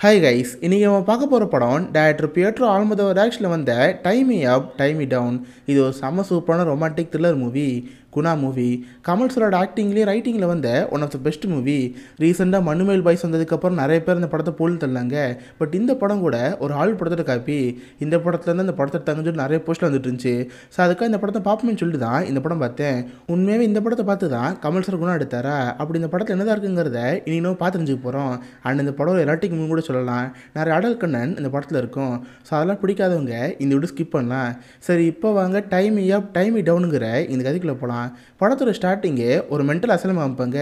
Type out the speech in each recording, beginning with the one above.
Hi guys, இன்றைக்கி நம்ம பார்க்க போகிற படம் டைரக்டர் பியட்ரோ ஆல்மோதோவர் டைரக்ஷனில் வந்த time me up time me down. இது ஒரு செம்ம சூப்பரான romantic thriller movie. Guna movie Kamal சரோட ஆக்டிங்லேயே ரைட்டிங்கில் வந்த one of the best movie. ரீசெண்டாக மண்ணுமேல் பாய்ஸ் வந்ததுக்கப்புறம் நிறைய பேர் இந்த படத்தை போல் தள்ளாங்க. பட் இந்த படம் கூட ஒரு ஹாலிவுட் படத்தோட காப்பி. இந்த படத்துலேருந்து அந்த படத்தை எடுத்தாங்கன்னு சொல்லி நிறைய போஸ்ட்டில் வந்துட்டு இருந்துச்சு. ஸோ அதுக்காக இந்த படத்தை பார்ப்போம்னு சொல்லிட்டு தான் இந்த படம் பார்த்தேன். உண்மையாகவே இந்த படத்தை பார்த்து தான் கமல் சார் குணா எடுத்தாரா? அப்படி இந்த படத்தில் என்னதான் இருக்குங்கிறத இன்னும் பார்த்து தெரிஞ்சுக்க போகிறோம். அண்ட் இந்த படம் ஒரு எராட்டிக் மூவி கூட சொல்லலாம். நிறைய அடல் கண்ணன் இந்த படத்தில் இருக்கும். ஸோ அதெல்லாம் பிடிக்காதவங்க இந்த வீடியோ ஸ்கிப் பண்ணலாம். சரி, இப்போ வாங்க time me up time me டவுனுங்கிற இந்த கதைக்குள்ளே போகலாம். படத்தோட ஸ்டார்டிங்கே ஒரு மென்டல் அசலம் அமைப்பாங்க.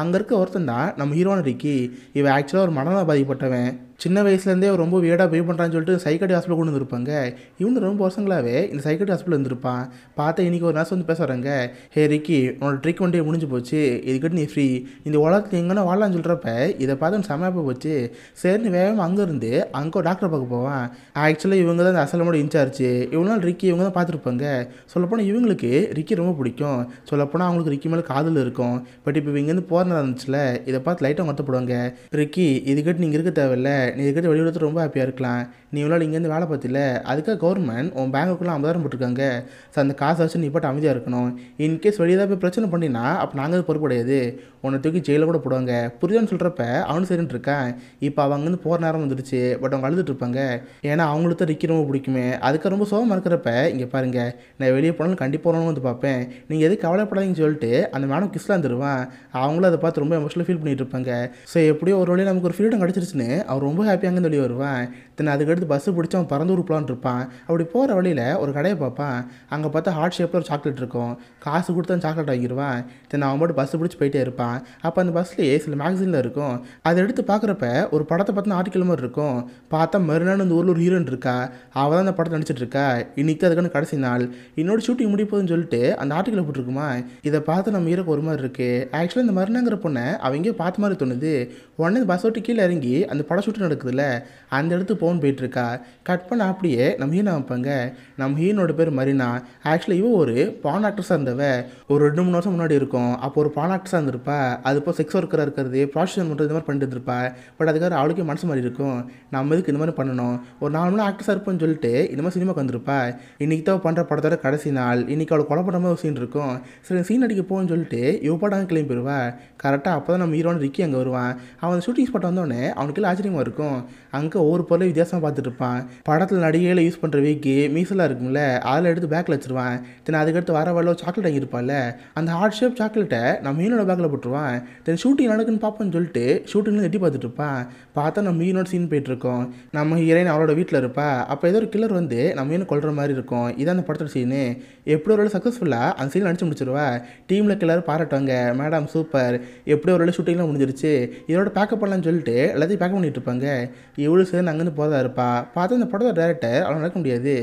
அங்கே இருக்க ஒருத்தன் தான் நம்ம ஹீரோன ரிக்கி. இவன் ஆக்சுவலாக ஒரு மனநல பாதிக்கப்பட்டவன். சின்ன வயசுலேருந்தே ரொம்ப வியடாக பிஹேவ் பண்ணுறான்னு சொல்லிட்டு சைக்காட்ரி ஹாஸ்பிட்டல் கொண்டு வந்துருப்பாங்க. இவனு ரொம்ப வருஷங்களாகவே இந்த சைக்காட்ரி ஹாஸ்பிட்டல் இருந்திருப்பான். பார்த்தா இன்றைக்கி ஒரு நர்ஸ் வந்து பேச வராங்க. ஹே ரிக்கி, உன்னோட ட்ரிக் ஒன்டே முடிஞ்சு போச்சு, இதுக்கிட்ட நீ ஃப்ரீ, இந்த உலகத்துக்கு எங்கன்னா வாழலான்னு சொல்கிறப்ப இதை பார்த்து செமையாக போச்சு. சரின்னு வேகமாக அங்கேருந்து அங்கே ஒரு டாக்டரை பார்க்க போவான். ஆக்சுவலாக இவங்க தான் இந்த அசலமோட இன்சார்ஜ். இவ்வளோ நாள் ரிக்கி இவங்க தான் பார்த்துருப்பாங்க. சொல்லப்போனால் இவங்களுக்கு ரிக்கி ரொம்ப பிடிக்கும். சொல்லப்போனால் அவங்களுக்கு ரிக்கி மேலே காதல் இருக்கும். பட் இப்போ இங்கேருந்து போகிற நேரம் இருந்துச்சுல, இதை பார்த்து லைட்டாக வருத்தப்படுவாங்க. ரிக்கி, இதுக்கிட்ட நீங்கள் இருக்க தேவையில்லை, நீ இதுக்கிட்ட வெளியிடத்து ரொம்ப ஹாப்பியாக இருக்கலாம். நீ இவ்வளோ இங்கேருந்து வேலை பார்த்தில, அதுக்காக கவர்மெண்ட் உன் பேங்குக்குள்ளே 50,000 போட்டிருக்காங்க. ஸோ அந்த காசை வச்சு நீ போட்டு அமைதியாக இருக்கணும். இன்கேஸ் வெளியே தான் போய் பிரச்சனை பண்ணினா அப்போ நாங்கள் பொறுப்படையாது, உன்னை தூக்கி ஜெயிலில் கூட போடுவாங்க. புரியுதான்னு சொல்கிறப்ப அவனு சரின்னு இருக்கான். இப்போ அவங்க வந்து போகிற நேரம் வந்துடுச்சு. பட் அவங்க அழுதுட்டு இருப்பாங்க. ஏன்னா அவங்களுக்கு தான் ரிக்கி ரொம்ப பிடிக்குமே. அதுக்கு ரொம்ப சோகமாக இருக்கிறப்ப இங்கே பாருங்கள், நான் வெளியே போனாலும் கண்டிப்பாக போகணும்னு வந்து பார்ப்பேன், நீங்கள் எதுக்கு கவலைப்படாதீங்கன்னு சொல்லிட்டு அந்த மேடம் கிஸ்லாம் தருவான். அவங்களும் அதை பார்த்து ரொம்ப எமோஷனலாக ஃபீல் பண்ணிட்டு இருப்பாங்க. ஸோ எப்படியோ ஒரு வழியாக நமக்கு ஒரு ஃப்ரீடம் கிடச்சிருச்சுன்னு அவர் ரொம்ப ஹாப்பியாக வெளியே வருவான். தென் அதுக்கடுத்து பஸ்ஸு பிடிச்சி அவன் பறந்து ஊருப்பலான் இருப்பான். அப்படி போகிற வழியில் ஒரு கடையை பார்ப்பான். அங்கே பார்த்தா ஹார்ட் ஷேப்பில் ஒரு சாக்லேட் இருக்கும். காசு கொடுத்து அந்த சாக்லேட் வாங்கிடுவான். தென் அவன் மட்டும் பஸ்ஸு பிடிச்சி போயிட்டே இருப்பான். அப்போ அந்த பஸ்லேயே சில மேக்சினில் இருக்கும். அதை எடுத்து பார்க்குறப்ப ஒரு படத்தை பார்த்தினா ஆர்டிக்கல் மாதிரி இருக்கும். பார்த்தா மறுநாள் இந்த ஊரில் ஒரு ஹீரோயின் இருக்கா. அவள் தான் அந்த படத்தை நடிச்சிட்டு இருக்கா. இன்றைக்கி அதுக்கான கடைசி நாள், இன்னொரு ஷூட்டிங் முடிய போகுதுன்னு சொல்லிட்டு அந்த ஆர்டிக்கலை போட்டிருக்குமா. இதை பார்த்து நம்ம ஹீரோக்கு ஒரு மாதிரி இருக்குது. ஆக்சுவலாக இந்த மறுநாங்கிற பொண்ணை அவங்க பார்த்த மாதிரி தோணுது. உடனே பஸ் விட்டு கீழே இறங்கி அந்த படம் ஷூட்டிங் நடக்குதுல்ல, அந்த இடத்துக்கு போன் போயிட்டுருக்கா. கட் பண்ண அப்படியே நம்ம ஹீரோ வைப்பாங்க. நம்ம ஹீரோட பேர் மரினா. ஆக்சுவலாக இவன் ஒரு பான் ஆக்ட்ரஸாக இருந்தவ. ஒரு 2-3 வருஷம் முன்னாடி இருக்கும். அப்போ ஒரு பான் ஆக்ட்ரஸாக இருந்திருப்பா. அது இப்போ செக்ஸ் ஒர்க்கராக இருக்கிறது, ப்ராஸ்டியூஷன் பண்ணுறது, இந்த மாதிரி பண்ணிட்டு இருந்திருப்பா. பட் அதுக்காக அவளுக்கே மனசு மாதிரி இருக்கும், நம்ம இதுக்கு இந்த மாதிரி பண்ணணும், ஒரு 4 மணி ஆக்ட்ரஸாக இருப்போம்னு சொல்லிட்டு இந்த மாதிரி சினிமாக்கு வந்திருப்பா. இன்றைக்கி தான் பண்ணுற படத்தோட கடைசி நாள். இன்றைக்கி அவளை கொலை பண்ணுற மாதிரி ஒரு சீன் இருக்கும். சரி, சீன் அடிக்க போகணும்னு சொல்லிட்டு இவ பாட்டு அங்கே கிளம்பி போயிடுவா. கரெக்டாக அப்போ தான் நம்ம ஹீரோன்னு ரிக்கி அங்கே வருவான். அவன் ஷூட்டிங் ஸ்பாட் வந்தோடனே அவனுக்கு எல்லாம் ஆச்சரியமாக இருக்கும். அங்கே ஒவ்வொரு பொருளையும் வித்தியாசமாக பார்த்துட்டு இருப்பான். படத்தில் நடிகையில் யூஸ் பண்ணுற வீக்கு மீசெல்லாம் இருக்கும்ல, அதில் எடுத்து பேக்கில் வச்சுருவான். தென் அதுக்கடுத்து வர வரல சாக்லேட் வாங்கியிருப்பான்ல, அந்த ஹார்ட் ஷேப் சாக்லேட்டை நம்ம மீனோட பேக்கில் போட்டுருவான். தென் ஷூட்டிங் நடக்குன்னு பார்ப்போன்னு சொல்லிட்டு ஷூட்டிங்ல எட்டி பார்த்துட்டு இருப்பான். பார்த்தா நம்ம மீனோட சீன் போயிட்டுருக்கோம். நம்ம ஹீரோயின் அவளோட வீட்டில் இருப்பா. அப்போ ஏதோ ஒரு கில்லர் வந்து நம்ம மீனை கொல்ற மாதிரி இருக்கும். இதான் அந்த படத்தோட சீனு. எப்படி ஒரு சக்ஸஸ்ஃபுல்லாக அந்த சீன் நடிச்சு முடிச்சிருவா. டீமில் கில்லர் பாராட்டுவாங்க, மேடம் சூப்பர், எப்படி ஒரு ஷூட்டிங்லாம் முடிஞ்சிருச்சு, இதோட பேக்கப் பண்ணலான்னு சொல்லிட்டு எல்லாத்தையும் பேக்கப் பண்ணிட்டு இருப்பாங்க. இவ்வளோ சேர்ந்து அங்கேருந்து போதா இருப்பா. பார்த்தா இந்த படத்தோட டேரக்டர் அவள் நடக்க முடியாது,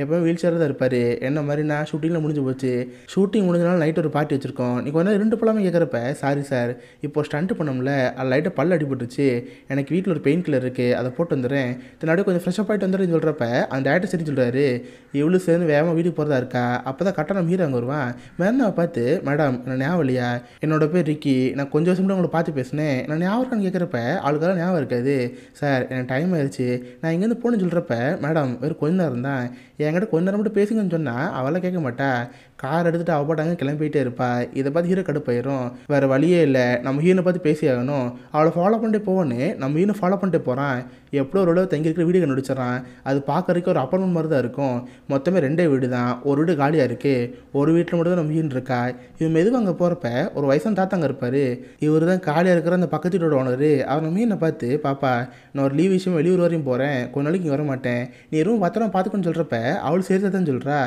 எப்போவும் வீல் சேரில் தான் இருப்பார். என்ன மாதிரி நான் ஷூட்டிங்கில் முடிஞ்சு போச்சு, ஷூட்டிங் முடிஞ்சனால நைட் ஒரு பார்ட்டி வச்சுருக்கோம், நீ கொஞ்சம் நேரம் 2 பழமே கேட்குறப்ப, சாரி சார், இப்போ ஸ்டண்ட் பண்ணோம்ல, அது லைட்டாக பல் அடிபட்டுருச்சு, எனக்கு வீட்டில் ஒரு பெயின் கில்லர் இருக்குது, அதை போட்டு வந்துடுறேன், தன்னாடி கொஞ்சம் ஃப்ரெஷ்ஷப் ஆகிட்டு வந்துடுறேன்னு சொல்கிறப்ப அந்த டேரக்டர் சரி சொல்கிறாரு. இவ்வளோ சேர்ந்து வேகமாக வீட்டுக்கு போகிறதா இருக்கா. அப்போ தான் கரெக்டாக நம்ம ஹீரோ அங்கே வருவான். மேடம் பார்த்து, மேடம் என்ன ஞாபகம் இல்லையா, என்னோட பேர் ரிக்கி, நான் கொஞ்சம் வருஷம் உங்களை பார்த்து பேசினேன், நான் ஞாபகம் இருக்கான்னு கேட்குறப்ப ஆளுக்காக ஞாபகம் இருக்காது. சார் எனக்கு டைம் ஆயிடுச்சு, நான் இங்கேருந்து போகணுன்னு சொல்கிறப்ப, மேடம் வெறும் கொஞ்ச நேரம் தான், என்கிட்ட கொஞ்ச நேரம் மட்டும் பேசுங்கன்னு சொன்னால் அவளை கேட்க மாட்டா. கார் எடுத்துகிட்டு அவள் பாட்டாங்க கிளம்பிட்டே இருப்பா. இதை பார்த்து ஹீரோ கடுப்பாயிரும். வேறு வழியே இல்லை, நம்ம ஹீரோனை பார்த்து பேசி ஆகணும். அவளை ஃபாலோ பண்ணிட்டு போவோன்னு நம்ம ஹீரோ ஃபாலோ பண்ணிட்டு போகிறான். எப்படோ ஒரு அளவு தங்கி இருக்கிற வீடு கண்டுபிடிச்சிடறான். அது பார்க்கறதுக்கு ஒரு அப்பார்ட்மெண்ட் மாதிரி தான் இருக்கும். மொத்தமே 2 வீடு தான். ஒரு வீடு காலியாக இருக்குது, ஒரு வீட்டில் மட்டும் தான் நம்ம ஹீரோ இருக்கா. இவன் மெதுவாக அங்கே போகிறப்ப ஒரு வயசான தாத்தாங்க இருப்பார். இவர் தான் காலியாக இருக்கிற அந்த பக்கத்து வீட்டோட ஓனர். அவர் நம்ம ஹீரோனை பார்த்து, பாப்பா நான் ஒரு லீவ் விஷயம் வெளியூர் வரையும் போகிறேன், கொஞ்ச நாளைக்கு இங்கே வர மாட்டேன், நீ ரூம் பத்திரம் பார்த்துக்கணும்னு சொல்கிறப்ப அவள் சேர்த்து தான் சொல்கிறா.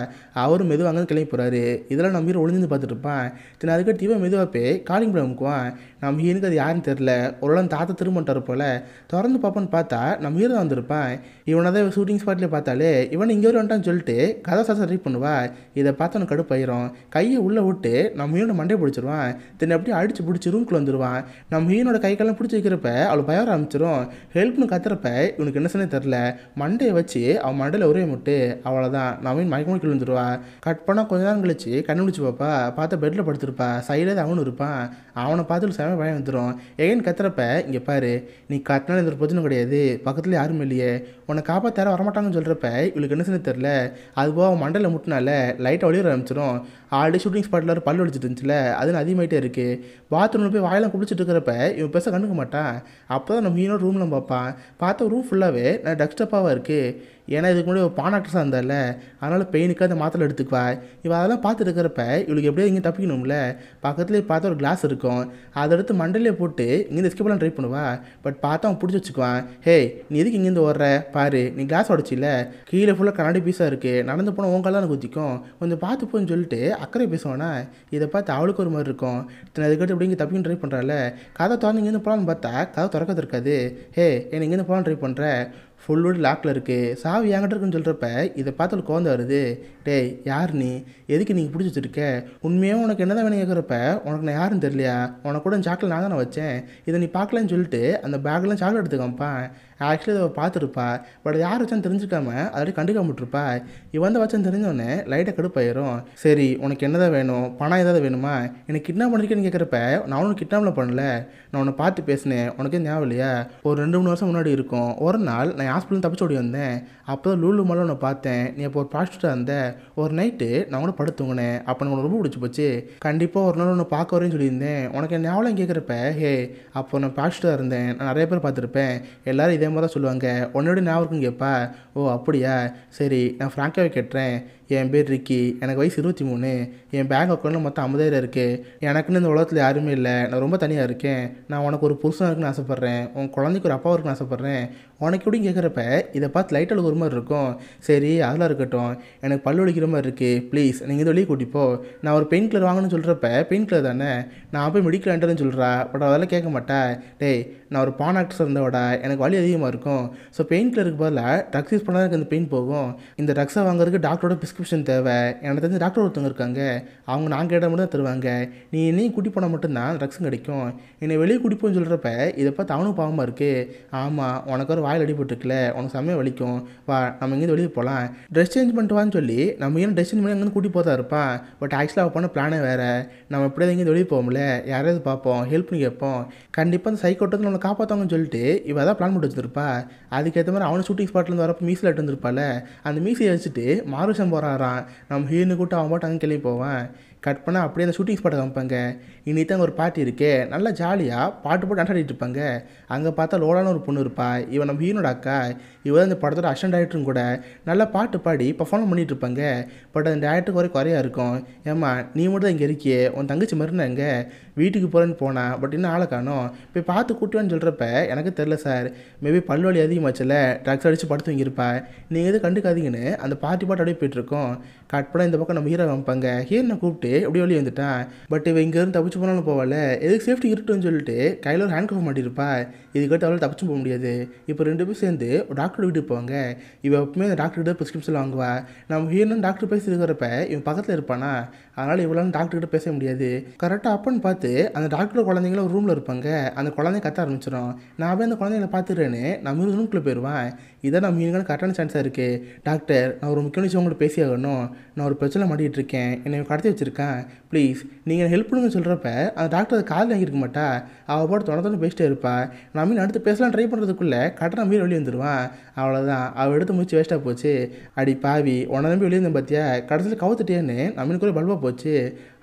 அவரும் மெதுவாக அங்கே கிளம்பி போகிறாரு. இதெல்லாம் நம்ம ஹீரோ ஒளிஞ்சு பார்த்துட்டு இருப்பான். தென் அதுக்கடுத்து இவன் மெதுவாக போய் காலிங் பண்ண அமுக்குவான். நம்ம ஹீரோனுக்கு அது யாருன்னு தெரில. ஒரு நாள் தாத்தா திரும்பிட்டார் போல். திறந்து பார்ப்போன்னு பார்த்தா நம்ம ஹீரோ தான் வந்திருப்பான். இவனை தான் ஷூட்டிங் ஸ்பாட்லேயே பார்த்தாலே இவனை இங்கே வந்துட்டான்னு சொல்லிட்டு கதை சாசை ட்ரை பண்ணுவா. இதை பார்த்து அவனுக்கு கடுப்பாயிரும். கையை உள்ளே விட்டு நம்ம ஹீரோனை மண்டையை பிடிச்சிருவான். தென் அப்படியே அடிச்சு பிடிச்சி ரூம்குள்ளே வந்துடுவான். நம்ம ஹீரோனோட கைக்கெல்லாம் பிடிச்சி வைக்கிறப்ப அவளை பயம் ஆரம்பிச்சிடும். ஹெல்ப்னு கத்துறப்ப இவனுக்கு என்ன சொன்னே தெரில. மண்டையை வச்சு அவன் மண்டையில் ஒரே முட்டு, அவ்வளோதான் நம்ம மயக்கமும் கீழே வந்துடுவா. கட் பண்ணால் கொஞ்ச நேரம் கழிச்சு கண்டுபிடிச்சி பாப்பா, பார்த்தா பெட்டில் படுத்திருப்பா, சைடில் அவனும் இருப்பான். அவனை பார்த்துட்டு செம பயம் வந்துடும். எகைன் கத்துறப்ப, இங்கே பாரு, நீ கத்தினாலும் எந்த ஒரு பிரச்சனை கிடையாது, பக்கத்தில் யாரும் இல்லையே, உன்னை காப்பாற்ற யாரும் வரமாட்டாங்கன்னு சொல்கிறப்ப இவளுக்கு என்ன செய்ய தெரில. அதுபோக அவன் மண்டையில் முட்டினால லைட்டாக ஒளிர ஆரம்பிச்சிடும். ஆல்ரெடி ஷூட்டிங் ஸ்பாட்டில் பல்லு அடிச்சிட்டு இருந்துச்சுல, அதுன்னு அதிகமாகிட்டே இருக்குது. பாத்ரூமில் போய் வாயெல்லாம் குடிச்சிட்டு இருக்கிறப்ப இவன் பெருசாக கண்டுக்க மாட்டான். அப்போ தான் நம்ம ஹீரோ ரூமில் பார்ப்பான். பார்த்தா ரூம் ஃபுல்லாகவே நான் டெஸ்க்டாப்பாக இருக்குது. ஏன்னா இதுக்கு முன்னாடி ஒரு பான் ஆக்டர்ஸாக இருந்தால, அதனால் பெயினுக்கு அந்த மாத்திரை எடுத்துக்குவா. இவள் அதெல்லாம் பார்த்துட்டு இருக்கிறப்ப இவளுக்கு எப்படியோ இங்கே தப்பிக்கணும்ல. பக்கத்துலேயே பார்த்தா ஒரு கிளாஸ் இருக்கும், அதை எடுத்து மண்டையிலே போட்டு இங்கேருந்து எஸ்கேப் பண்ண ட்ரை பண்ணுவா. பட் பார்த்தா அவன் பிடிச்சி வச்சுக்குவான். ஹே, நீ எதுக்கு இங்கேருந்து ஓடுற பாரு, நீ கிளாஸ் உடச்சில, கீழே ஃபுல்லாக கண்ணாடி பீஸாக இருக்குது, நடந்து போனால் உன் காலம் குத்திக்கும், கொஞ்சம் பார்த்து போன்னு சொல்லிட்டு அக்கறை பேசுவானா. இதை பார்த்து அவளுக்கு ஒரு மாதிரி இருக்கும். அதுக்கிட்ட இப்படி இங்கே தப்பின்னு ட்ரை பண்ணுறாள். கதை திறந்து இங்கேருந்து போகலான்னு பார்த்தா கதை திறக்கிறது இருக்காது. ஹே, என்ன இங்கேருந்து போகலான்னு ட்ரை பண்ணுற, ஃபுல்லோடு லாக்கில் இருக்குது, சாவி என்கிட்ட இருக்குன்னு சொல்கிறப்ப இதை பார்த்து கோவம் வருது. டேய், யார் நீ, எதுக்கு நீங்கள் பிடிச்சி வச்சுருக்க, உண்மையாக உனக்கு என்ன தான் வேணும் கேட்குறப்ப உனக்கு நான் யாருன்னு தெரியலையா, உனக்கு கூட சாக்லேட் நான் தான் வச்சேன், இதை நீ பார்க்கலன்னு சொல்லிட்டு அந்த பேக்லாம் சாக்லேட் எடுத்துக்காம்ப்பான். ஆக்சுவலி இதை பார்த்துருப்பா, பட் யார் வச்சான்னு தெரிஞ்சுக்காம அதை கண்டுக்காம விட்டுருப்பா. இவன் தான் வச்சான்னு தெரிஞ்சோடனே லைட்டாக கடுப்பாயிரும். சரி, உனக்கு என்ன தான் வேணும், பணம் ஏதாவது வேணுமா, எனக்கு கிட்னாப் பண்ணிருக்கேன்னு கேட்குறப்ப நான் ஒன்றும் கிட்னாப்பில் பண்ணல, நான் உன்னை பார்த்து பேசினேன், உனக்கே ஞாபகம் இல்லையா, ஒரு 2-3 வருஷம் முன்னாடி இருக்கும், ஒரு நாள் நான் ஹாஸ்பிட்டல் தப்பிச்சு ஓடி வந்தேன். அப்போ தான் லூலு மாலில் உன்னை பார்த்தேன், நீ அப்போ ஒரு ப்ராஸ்டியூட்டாக இருந்த, ஒரு நைட்டு நான் கூட படுத்துங்கினேன், அப்போ எனக்கு ரொம்ப பிடிச்சி போச்சு, கண்டிப்பாக ஒரு நாள் உன்னை பார்க்க வரேன்னு சொல்லியிருந்தேன், உனக்கு என்ன ஞாபகம் கேட்குறப்ப, ஹே, அப்போ நான் ப்ராஸ்டியூட்டாக இருந்தேன், நான் நிறைய பேர் பார்த்துருப்பேன், எல்லோரும் இதே மாதிரி தான் சொல்லுவாங்க, உன்னோட ஞாபகம் இருக்குன்னு கேட்பா. ஓ அப்படியா, சரி, நான் ஃப்ராங்காகவே கேட்டுறேன், என் பேர் ரிக்கி, எனக்கு வயசு 23, என் பேங்க் அக்கௌண்ட்டில் மொத்தம் 50,000 இருக்குது, எனக்குன்னு இந்த உலகத்தில் யாருமே இல்லை, நான் ரொம்ப தனியாக இருக்கேன், நான் உனக்கு ஒரு புருஷனாக இருக்குன்னு ஆசைப்பட்றேன், உன் குழந்தைக்கு ஒரு அப்பா இருக்குன்னு ஆசைப்பட்றேன், உனக்கு எப்படின்னு கேட்குறப்ப இதை பார்த்து லைட்டாக ஒரு மாதிரி இருக்கும். சரி, அதெல்லாம் இருக்கட்டும், எனக்கு பல்லு வலிக்கிற மாதிரி இருக்குது, ப்ளீஸ் நீங்கள் இதை வெளியே கூட்டிப்போ, நான் ஒரு பெயின் கில்லர் வாங்கணும்னு சொல்கிறப்ப பெயின் கில்லர் தானே, நான் போய் மெடிக்கல் என்டர்னு சொல்கிறா. பட் அதெல்லாம் கேட்க மாட்டேன். டேய், நான் ஒரு பான் ஆக்டர்ஸ் இருந்தவடா, எனக்கு வலி அதிகமாக இருக்கும், ஸோ பெயின் கில்லருக்கு பதிலாக ட்ரக்ஸ் யூஸ் பண்ணால் எனக்கு அந்த பெயின் போகும், இந்த ட்ரக்ஸை வாங்குறதுக்கு டாக்டரோட ப்ரிஸ்கிரிப்ஷன் தேவை, எனக்கு தெரிஞ்ச டாக்டர் ஒருத்தவங்க இருக்காங்க, அவங்க நான் கேட்டால் மட்டும் தான் தருவாங்க, நீ என்னையும் கூட்டி போனால் மட்டும்தான் ட்ரக்ஸும் கிடைக்கும், என்னை வெளியே கூட்டிப்போன்னு சொல்கிறப்ப இதை பார்த்து அவனும் பாவமாக இருக்குது. ஆமாம், உனக்கு ஒரு வாயில் அடிபட்டுருக்குல, உனக்கு செம்மையாக வலிக்கும், வா நம்ம இங்கேருந்து வெளியே போகலாம், ட்ரெஸ் சேஞ்ச் பண்ணிட்டு வான்னு சொல்லி நம்ம ஏன் ட்ரெஸ் சேஞ்ச் பண்ணி அங்கேருந்து கூட்டி போதா இருப்பான். பட் ஆக்சுவலாக அவள் பண்ண பிளானே வேறு, நம்ம எப்படியாவது இங்கேருந்து வெளியே போவோம்ல, யாராவது பார்ப்போம், ஹெல்ப் பண்ணி கேட்போம், கண்டிப்பாக அந்த சைக்கோட்டத்தில் நம்மளை காப்பாற்றுவாங்கன்னு சொல்லிட்டு இவள் தான் பிளான் பண்ணி வச்சுருப்பா. அதுக்கேற்ற மாதிரி அவனை ஷூட்டிங் ஸ்பாட்லேருந்து வரப்போ மீசில் எட்டு வந்துருப்பாள். அந்த மீசியை வச்சுட்டு மாருஷம் போகிறாரான், நம்ம ஹீரோனு கூட்ட அவன் பாட்டு அங்கே கிளம்பி போவான். கட் பண்ணால் அப்படியே அந்த ஷூட்டிங் ஸ்பாட்டை காமிப்பாங்க. இனி தான் ஒரு பார்ட்டி இருக்கே, நல்லா ஜாலியாக பாட்டு போட்டு டான்ஸ் ஆடிட்டு இருப்பாங்க. அங்கே பார்த்தா லோலான ஒரு பொண்ணு இருப்பா, இவன் நம்ம ஹீரோட அக்கா, இவன் இந்த படத்தோட அசிஸ்டன்ட் டைரக்டரும் கூட, நல்லா பாட்டு பாடி பர்ஃபார்ம் பண்ணிட்டு இருப்பாங்க. பட் அந்த டேரக்டருக்கு ஒரே குறையாக இருக்கும். ஏம்மா, நீ மட்டும் தான் இங்கே இருக்கியே, உன் தங்கச்சி மறுனாங்க வீட்டுக்கு போகிறேன்னு போனான், பட் இன்னும் ஆளை காணோம், போய் பார்த்து கூட்டுவான்னு சொல்கிறப்ப எனக்கு தெரில சார், மேபி பல்வலி அதிகமாச்சுல, ட்ரக்ஸ் அடித்து படுத்து வாங்கியிருப்பா, நீங்கள் எதுவும் கண்டுக்காதீங்கன்னு அந்த பார்ட்டி பாட்டு அப்படியே போயிட்டுருக்கோம். கட் பண்ண இந்த பக்கம் நம்ம ஹீரோ காமிப்பாங்க. ஹீரோனை கூப்பிட்டு அப்படியே வெளியே வந்துட்டான். பட் இவன் இங்கேருந்து தப்பிச்சு போனாலும் போகல, எதுக்கு சேஃப்டி இருக்கட்டும்னு சொல்லிட்டு கையில் ஒரு ஹேண்ட் கஃப் மாட்டியிருப்பா. இதுக்கிட்ட அவளால் தப்பிச்சு போக முடியாது. இப்போ 2 பேரும் சேர்ந்து ஒரு டாக்டர் வீட்டுக்கு போவாங்க. இவன் எப்பவுமே அந்த டாக்டர்கிட்ட ப்ரிஸ்கிரிப்ஷன் வாங்குவா. நம்ம ஹீரோன்னு டாக்டர் பேசி இருக்கிறப்ப இவன் பக்கத்தில் இருப்பானா, அதனால் இவளால் டாக்டர்கிட்ட பேச முடியாது. கரெக்டாக அப்பன்னு பார்த்து அந்த டாக்டர் குழந்தைங்களும் ஒரு ரூமில் இருப்பாங்க. அந்த குழந்தைய கத்த ஆரம்பிச்சிடும். நான் போய் அந்த குழந்தைங்களை பார்த்துடுறேன்னு நம்ம ரூம்குள்ளே போயிடுவான். இதான் நம்ம ஹீரோக்கான கரெக்டான சான்ஸாக இருக்குது. டாக்டர், நான் ஒரு முக்கிய விஷயம் உங்கள்கிட்ட பேசி ஆகணும், நான் ஒரு பிரச்சனை மாட்டிகிட்டு இருக்கேன், என்னை கடத்தி வச்சுருக்கேன், ப்ளீஸ் நீங்கள் ஹெல்ப் பண்ணுங்கன்னு சொல்கிறப்ப அந்த டாக்டர் அதை காதில் வாங்கியிருக்க மாட்டா. அவள் போட்டு தொணை பேசிட்டே இருப்பா. நம்ம அடுத்து பேசலாம் ட்ரை பண்ணுறதுக்குள்ளே கட்டணம் மீறி வெளியே வந்துடுவான். அவ்வளோதான், அவள் எடுத்து முடிச்சு வேஸ்ட்டாக போச்சு. அடி பாவி, உன்னை நம்பி வெளியே இருந்தேன் பார்த்தியா, கடைசியில் கவுத்துட்டேன்னு நம்ம கூட பல்பாக போச்சு.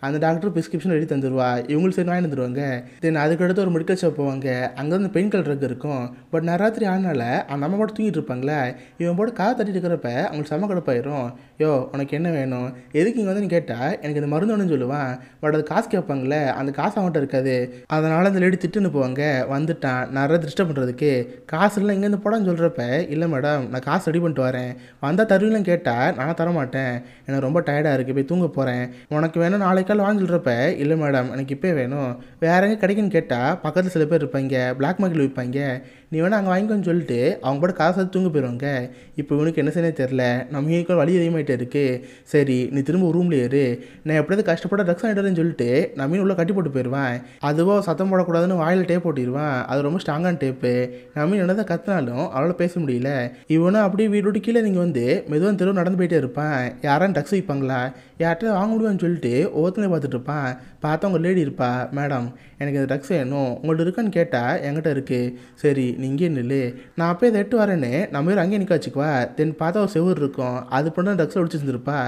அந்த டாக்டர் ப்ரிஸ்கிரிப்ஷன் எழுதி தந்துடுவா. இவங்களுக்கு சரி வாங்கி வந்துடுவாங்க. தென் அதுக்கடுத்து ஒரு மெடிக்கல் ஷாப் போவாங்க. அங்கே வந்து பெயின் கில்லர் ட்ரக் இருக்கும். பட் நராத்திரி ஆனால அந்த அம்மா போட்டு தூங்கிட்டு இருப்பாங்களே, இவன் போட்டு காதை தட்டிட்டு இருக்கிறப்ப அவங்களுக்கு செம கடுப்பாயிரும். யோ, உனக்கு என்ன வேணும், எதுக்கு இங்கே வந்து நீ கேட்டால் எனக்கு இந்த மருந்து ஒன்றுன்னு சொல்லுவான். பட் அது காசு கேட்பாங்களே, அந்த காசு அவன்கிட்ட இருக்காது. அதனால் அந்த லேடி திட்டுன்னு போவாங்க. வந்துட்டான் நிறைய டிஸ்டர்ப் பண்ணுறதுக்கு, காசுலாம் இங்கேருந்து போடான்னு சொல்கிறப்ப, இல்லை மேடம், நான் காசு ரெடி பண்ணிட்டு வரேன், வந்தால் தருவீங்களான்னு கேட்டால் நான் தரமாட்டேன், எனக்கு ரொம்ப டயர்டாக இருக்குது, போய் தூங்க போகிறேன், உனக்கு வேணும் நாளைக்கால் வாங்கி சொல்கிறப்ப, இல்லை மேடம் எனக்கு இப்போ வேணும், வேற எங்கே கிடைக்குன்னு கேட்டால் பக்கத்தில் சில பேர் இருப்பாங்க, பிளாக் மார்க்கெட்டில் விற்பாங்க, நீ வேணால் அங்கே வாங்கிக்கோன்னு சொல்லிட்டு அவங்க போட்டு காசு தூங்க போயிடுவாங்க. இப்போ இவனுக்கு என்ன செய்யவே தெரில, நம்ம ஹீரோக்கு வலி அதிகமாகிட்டே இருக்குது. சரி, நீ திரும்ப ரூம்ல ஏறு, நான் எப்படியாவது கஷ்டப்பட ட்ரக்ஸ் ஆகிட்டாருன்னு சொல்லிட்டு நான் மீன் உள்ள கட்டி போட்டு போயிடுவேன். அதுவோ சத்தம் போடக்கூடாதுன்னு வாயில் டேப் போட்டிடுவான். அது ரொம்ப ஸ்ட்ராங்கான டேப்பு. நான் மீன் என்னதான் கத்தினாலும் அவளால் பேச முடியல. இவனும் அப்படியே வீடு விட்டு கீழே நீங்கள் வந்து மெதுவாக தெருவு நடந்து போயிட்டே இருப்பான். யாரான்னு ட்ரக்ஸ் விற்பாங்களா, யார்கிட்ட வாங்க முடியும்னு சொல்லிட்டு ஒவ்வொருத்தனையும் பார்த்துட்டு இருப்பான். பார்த்தா உங்கள் லேடி இருப்பா. மேடம், எனக்கு இந்த ட்ரக்ஸ் வேணும், உங்கள்ட்ட இருக்கான்னு கேட்டால் என்கிட்ட இருக்குது. சரி நீ இங்கே நில்லு, நான் அப்போ இதை எட்டு வரேன்னு நம்ம பேர் அங்கேயே நிற்க வச்சுக்குவா. தென் பார்த்தா ஒரு செவ்வறு இருக்கும், அது பண்ண ட்ரக்ஸை ஒடிச்சு இருந்திருப்பா.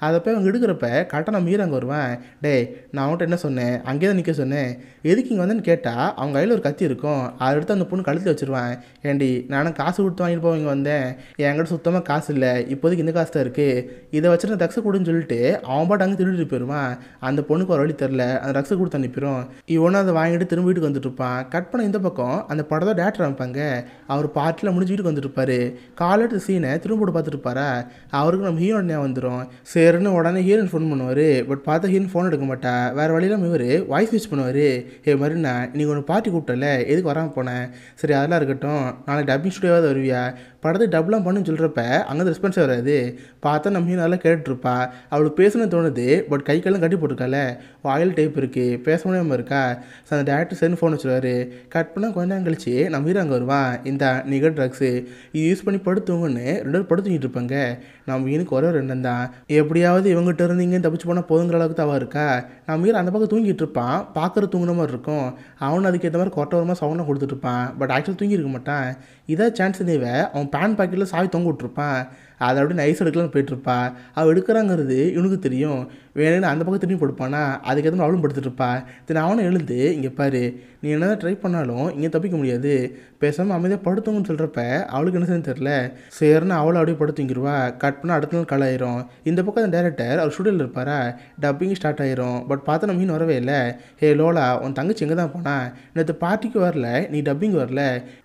அதை போய் அவங்க எடுக்கிறப்ப கரெக்டாக நான் மீறி அங்கே வருவேன். டே, நான் அவன்கிட்ட என்ன சொன்னேன், அங்கேயே தான் நிற்க சொன்னேன், எதுக்கு இங்கே வந்தேன்னு கேட்டால் அவங்க கையில் ஒரு கத்தி இருக்கும், அதை எடுத்து அந்த பொண்ணு கழுத்தில் வச்சுருவேன். ஏண்டி, நானும் காசு கொடுத்து வாங்கிட்டு போவீங்க வந்தேன், என்கிட்ட சுத்தமாக காசு இல்லை, இப்போதைக்கு இந்த காசு தான் இருக்குது, இதை வச்சுட்டு ட்ரக்ஸை கொடுன்னு சொல்லிட்டு அவன் பாட்டு அங்கே திருடிட்டு போயிடுவான். அந்த பொண்ணுக்கு ஒரு வழி தெரில, அந்த ட்ரக்ஸை கொடுத்து அனுப்பிடும். இவனும் அதை வாங்கிட்டு திரும்ப வீட்டுக்கு வந்துட்டு இருப்பான். கட் பண்ண இந்த பக்கம் அந்த படத்தை டேரக்டர் அமைப்பாங்க. அவர் பார்ட்டில் முடிஞ்சு வீட்டுக்கு வந்துட்டு இருப்பாரு. காலெடுத்த சீனை திரும்ப போட்டு பார்த்துட்டு இருப்பாரா. அவருக்கு நம்ம ஹீரோயின் ஞாபகம் வந்துடும். சரின்னு உடனே ஹீரோயின் ஃபோன் பண்ணுவார். பட் பார்த்தா ஹீரோயின் ஃபோன் எடுக்க மாட்டா. வேறு வழியில இவர் வாய்ஸ் யூஸ் பண்ணுவார். மறுனா நீங்கள் ஒன்று பார்ட்டி கூப்பிட்டல, எதுக்கு வராமல் போனேன், சரி அதெல்லாம் இருக்கட்டும், நாளைக்கு டப்பிங் ஸ்டுடியோவாவது வருவியா, படத்தை டப்லாம் பண்ணுன்னு சொல்கிறப்ப அங்கே ரெஸ்பான்ஸே வராது. பார்த்தா நம்ம ஹீரோ நல்லா கேட்டுட்ருப்பா. அவளுக்கு பேசணும்னு தோணுது. பட் கை கையெல்லாம் கட்டி போட்டிருக்கால, வாயில் டைப் இருக்குது, பேச முடியாமல் இருக்கா. ஸோ அந்த டேரக்டர் சேர்ந்து ஃபோன் வச்சுருவார். கட் பண்ணால் கொஞ்ச நேரம் கழிச்சு நம்ம ஹீரோ அங்கே வருவான். இந்த நிகர் ட்ரக்ஸு இது யூஸ் பண்ணி படுத்துவங்கன்னு 2 பேர் படுத்துக்கிட்டு இருப்பாங்க. நம்ம ஹீரோக்கு ஒரே 2 தான். எப்படியாவது இவங்ககிட்ட இருந்து இங்கே தப்பிச்சு போனால் போதுங்கிற அளவுக்கு தவா இருக்கா. நம்ம ஹீரோ அந்த பக்கம் தூங்கிட்டு இருப்பான். பார்க்குற தூங்குன மாதிரி இருக்கும். அவனு அதுக்கேற்ற மாதிரி கொட்டவரமாக சவுண்டாக கொடுத்துட்டு இருப்பான். பட் ஆக்சுவலாக தூங்கி இருக்க மாட்டான். இதான் சான்ஸ் தேவை. அவன் பேண்ட் பாக்கெட்டில் சாவி தொங்க விட்டுருப்பான். அதை அப்படி நைஸ் எடுக்கலான்னு போயிட்டுருப்பா. அவள் எடுக்கிறாங்கிறது இவனுக்கு தெரியும். வேணும்னு அந்த பக்கம் திரும்பி படுப்பானா, அதுக்கேற்ற மாதிரி அவளும் படுத்துட்டுருப்பா. தென் அவனும் எழுந்து, இங்கே பாரு, நீ என்ன தான் ட்ரை பண்ணாலும் இங்கே தப்பிக்க முடியாது, பேசாமல் அமைதியாக படுத்தவங்கன்னு சொல்கிறப்ப அவளுக்கு என்ன செய்யணும் தெரில. சரின்னு அவளை அப்படியே படுத்துங்கிடுவா. கட் பண்ணால் அடுத்த நாள் கலாயிரும். இந்த பக்கம் அந்த டேரக்டர் அவர் ஸ்டுடியோவில் இருப்பாரா. டப்பிங் ஸ்டார்ட் ஆயிரும். பட் பார்த்தா நம்ம மீன் வரவே இல்லை. ஹே லோலா, உன் தங்கச்சி எங்கே தான் போனா, நேற்று பார்ட்டிக்கு வரல, நீ டப்பிங் வரல,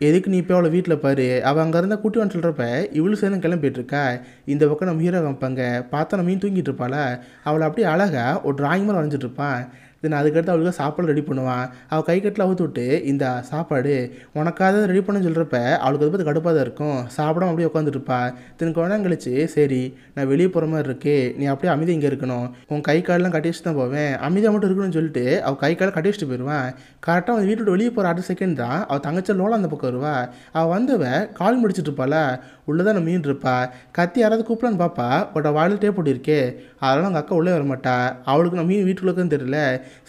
எதுக்கு நீ இப்போ அவளை வீட்டில் பாரு, அவள் அங்கே இருந்தால் கூட்டி வான்னு சொல்கிறப்ப இவ்வளோ சேர்ந்து கிளம்பிட்டு இருக்கா. இந்த பக்கம் நம்ம ஹீரோ காமிப்பாங்க. பார்த்தா நம்ம மீன் தூங்கிட்டு இருப்பாளா. அவளை அப்படியே அழகாக ஒரு டிராயிங் மாதிரி வரைஞ்சிட்டு இருப்பான். தென் அதுக்கடுத்து அவளுக்கு சாப்பாடு ரெடி பண்ணுவான். அவள் கை கட்டில் அவுத்து விட்டு, இந்த சாப்பாடு உனக்காக ரெடி பண்ண சொல்கிறப்ப அவளுக்கு அதை பற்றி கடுப்பாக தான் இருக்கும். சாப்பிடாம அப்படியே உட்காந்துருப்பா. தென் கொஞ்ச நேரம் கழிச்சு, சரி நான் வெளியே போகிற மாதிரி இருக்கு, நீ அப்படியே அமைதி இங்கே இருக்கணும், உன் கை காலெலாம் கட்டி வச்சு தான் போவேன், அமைதியாக மட்டும் இருக்கணும்னு சொல்லிட்டு அவள் கை காலை கட்டி வச்சுட்டு போயிடுவான். கரெக்டாக அவன் வீட்டு வெளியே போகிற அடுத்த செகண்ட் தான் அவள் தங்கச்சி லோலா அந்த பக்கம் வருவா. அவள் வந்தவ கால் முடிச்சுட்டு இருப்பாளா. உள்ளே தான் மீன் இருப்பா. கத்தி யாராவது கூப்பிடலான்னு பார்ப்பா. பட் அவள் வாயில் டேப் போட்டிருக்கே, அதெல்லாம் அவங்க அக்கா உள்ளே வர மாட்டா. அவளுக்கு நம்ம மீன் வீட்டுக்குள்ளேன்னு தெரியல.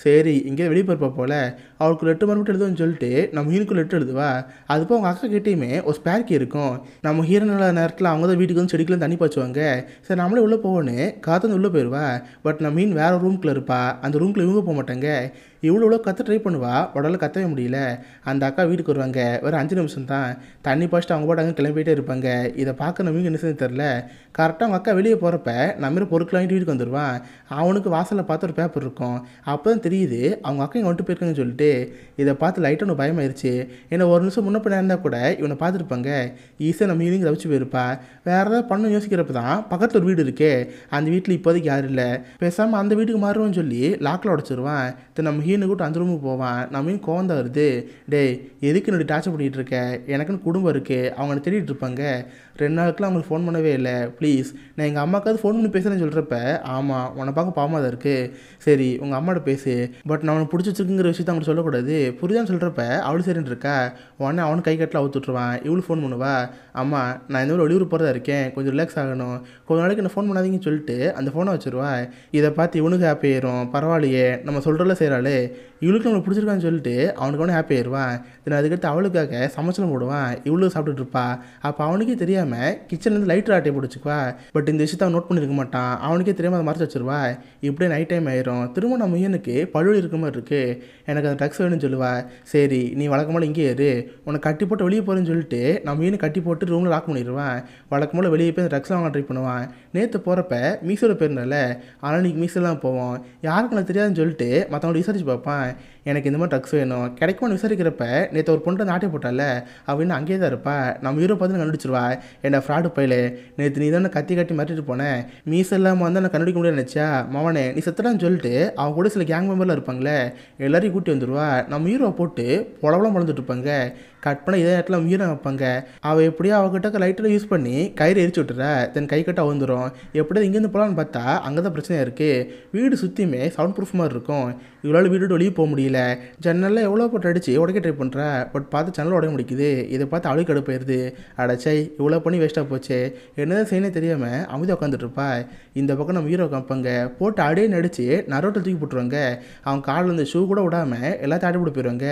சரி இங்கே வெளியே போயிருப்பா போல, அவளுக்கு லெட்டர் மறுபடியும் எழுதுன்னு சொல்லிட்டு நம்ம ஹீரோக்கு லெட்டர் எழுதுவா. அதுப்போ அவங்க அக்கா கிட்டேயுமே ஒரு ஸ்பேர் கீ இருக்கும். நம்ம ஹீரோனோட நேரத்தில் அவங்க தான் வீட்டுக்கு வந்து செடிக்கெலாம் தண்ணி பாய்ச்சுவாங்க. சரி நம்மளே உள்ளே போவோன்னு காத்து உள்ளே போயிடுவா. பட் நம்ம மீன் வேறு ரூம்குள்ளே இருப்பா. அந்த ரூம்குள்ளே இவங்க போக மாட்டாங்க. இவ்வளோ கற்று ட்ரை பண்ணுவா. உடல கத்தவே முடியல. அந்த அக்கா வீட்டுக்கு வருவாங்க. வேறு 5 நிமிஷம் தான். தண்ணி பாய்ச்சிட்டு அவங்க பாட்டு அங்கே கிளம்பிட்டே இருப்பாங்க. இதை பார்க்க நம்ம என்ன செய்ய தெரில. கரெக்டாக அவங்க அக்கா வெளியே போகிறப்ப நம்ம பொருட்கள் வாங்கிட்டு வீட்டுக்கு வந்துடுவான். அவனுக்கு வாசலில் பார்த்து ஒரு பேப்பர் இருக்கும். அப்போ தான் தெரியுது அவங்க அக்கா இங்கே வந்துட்டு போயிருக்காங்கன்னு சொல்லிட்டு. இதை பார்த்து லைட்டாக ஒன்று பயமாயிருச்சு. ஏன்னா ஒரு நிமிஷம் முன்ன பின்னா இருந்தால் கூட இவனை பார்த்துருப்பாங்க. ஈஸியாக நம்ம ஈவினிங் தவிச்சு போயிருப்பா. வேறு ஏதாவது பண்ண யோசிக்கிறப்ப தான் பக்கத்தில் ஒரு வீடு இருக்கே, அந்த வீட்டில் இப்போதைக்கு யாரும் இல்லை, பேசாமல் அந்த வீட்டுக்கு மாறுவோன்னு சொல்லி லாக்கில் உடச்சிருவான். நம்ம ஹீனு கூட்டு அந்த ரூமுக்கு போவான். நம்ம மீன் கோவம் தான் வருது. டே, எதுக்கு என்னோட டார்ச்சர் பண்ணிகிட்டு இருக்க, எனக்குன்னு குடும்பம் இருக்குது, அவங்க தேடிட்டு இருப்பாங்க, 2 நாளுக்குலாம் அவங்களுக்கு ஃபோன் பண்ணவே இல்லை, ப்ளீஸ் நான் எங்கள் அம்மாக்காவது ஃபோன் பண்ணி பேசுகிறேன்னு சொல்கிறப்ப, ஆமாம் உன்னை பார்க்க பாவமாக தான் இருக்குது, சரி உங்கள் அம்மாட்ட பேசு, பட் நான் அவனை பிடிச்சி வச்சுருக்குங்கிற விஷயத்த அவங்களுக்கு சொல்லக்கூடாது புரியுதான்னு சொல்கிறப்ப அவளு சரின்னு இருக்கா. உடனே அவனு கை கட்டில் அவுத்துட்ருவான். இவ்வளோ ஃபோன் பண்ணுவா. அம்மா நான் இந்த மாதிரி வெளியூர் போகிறதா இருக்கேன், கொஞ்சம் ரிலாக்ஸ் ஆகணும், கொஞ்சம் நாளைக்கு என்ன ஃபோன் பண்ணாதீங்கன்னு சொல்லிட்டு அந்த ஃபோனை வச்சுருவா. இதை பார்த்து இவனுக்கு ஹாப்பி ஆயிரும். பரவாயில்லையே நம்ம சொல்கிறல செய்கிறாளே, இவளுக்கு நம்மளுக்கு பிடிச்சிருக்கான்னு சொல்லிட்டு அவனுக்கு அவனே ஹாப்பி ஆயிடுவான். தென் அதுக்கடுத்து அவளுக்காக சமைச்சலும் போடுவான். இவ்வளோ சாப்பிட்டுட்டு இருப்பா. அப்போ அவனுக்கே தெரியாமல் கிச்சன்லேருந்து லைட்டர் ஆட்டையை பிடிச்சிக்குவா. பட் இந்த விஷயத்தை அவன் நோட் பண்ணியிருக்க மாட்டான். அவனுக்கே தெரியாமல் அதை மறைச்சி வச்சிருவா. இப்படியே நைட் டைம் ஆயிரும். திரும்ப நம்ம மையனுக்கு பழுவலி இருக்க மாதிரி இருக்குது. எனக்கு அந்த ட்ரக்ஸ் வேணும்னு சொல்லுவா. சரி நீ வழக்கமாக இங்கே ஏறு, உனக்கு கட்டி போட்டு வெளியே போகிறேன்னு சொல்லிட்டு நம்ம மீன் கட்டி போட்டு ரூமில் லாக் பண்ணிடுவான். வழக்கமாக வெளியே போய் அந்த ட்ரக்ஸ்லாம் வாங்க ட்ரை பண்ணுவான். நேற்று போகிறப்ப மீசோட பேருனால ஆனால் இன்றைக்கி மீசெல்லாம் போவோம். யாருக்கு நான் தெரியாதுன்னு சொல்லிட்டு மற்றவங்க விசாரிச்சு பார்ப்பான். எனக்கு இந்த மாதிரி ட்ரக்ஸ் வேணும் கிடைக்குமான்னு விசாரிக்கிறப்ப நேற்று ஒரு பொண்ணு நாட்டை போட்டால அவள் இன்னும் அங்கேயே தான் இருப்பா. நம்ம ஹீரோ பார்த்து கண்டுபிடிச்சிருவா. என்ன ஃப்ராடு பையில, நேற்று நீ தானே கத்தி கட்டி மாட்டிட்டு போனேன், மீஸ் இல்லாமல் நான் கண்டுபிடிக்க முடியாது நினச்சா மவனே நீ செத்துடான்னு சொல்லிட்டு அவன் கூட சில கேங் மெம்பர்லாம் இருப்பாங்களே எல்லாரையும் கூட்டி வந்துடுவா. சொல்லுவா நம்ம ஹீரோவை போட்டு பொலவெல்லாம் வளர்ந்துட்டு இருப்பாங்க. கட் பண்ண இதே இடத்துல ஹீரோ வைப்பாங்க. அவள் எப்படியோ அவகிட்ட லைட்டரை யூஸ் பண்ணி கயிறு எரிச்சு விட்டுறா. தென் கை கட்ட வந்துடும். எப்படியாவது இங்கேருந்து போகலான்னு பார்த்தா அங்கே தான் பிரச்சனையாக இருக்குது. வீடு சுற்றியுமே சவுண்ட் ப்ரூஃப் மாதிரி இருக்கும். இவளால் வீடு வெளியே போக முடியல. ஜன்னலில் எவ்வளோ போட்டு அடித்து உடைக்க ட்ரை பண்ணுறா. பட் பார்த்து ஜன்னல் உடைய முடிக்குது. இதை பார்த்து அவளுக்கு கடுப்பாயிருது. அடைச்சை இவ்வளோ பண்ணி வேஸ்ட்டாக போச்சு. என்னதான் செய்யணும் தெரியாமல் அமைதியாக உட்காந்துட்ருப்பா. இந்த பக்கம் நம்ம ஹீரோ காப்பாங்க போட்டு அடியே நடிச்சு நரோட்டை தூக்கி போட்டுருவாங்க. அவன் காலில் இந்த ஷூ கூட விடாமல் எல்லாத்தையும் அடி போட்டு போயிடுவாங்க.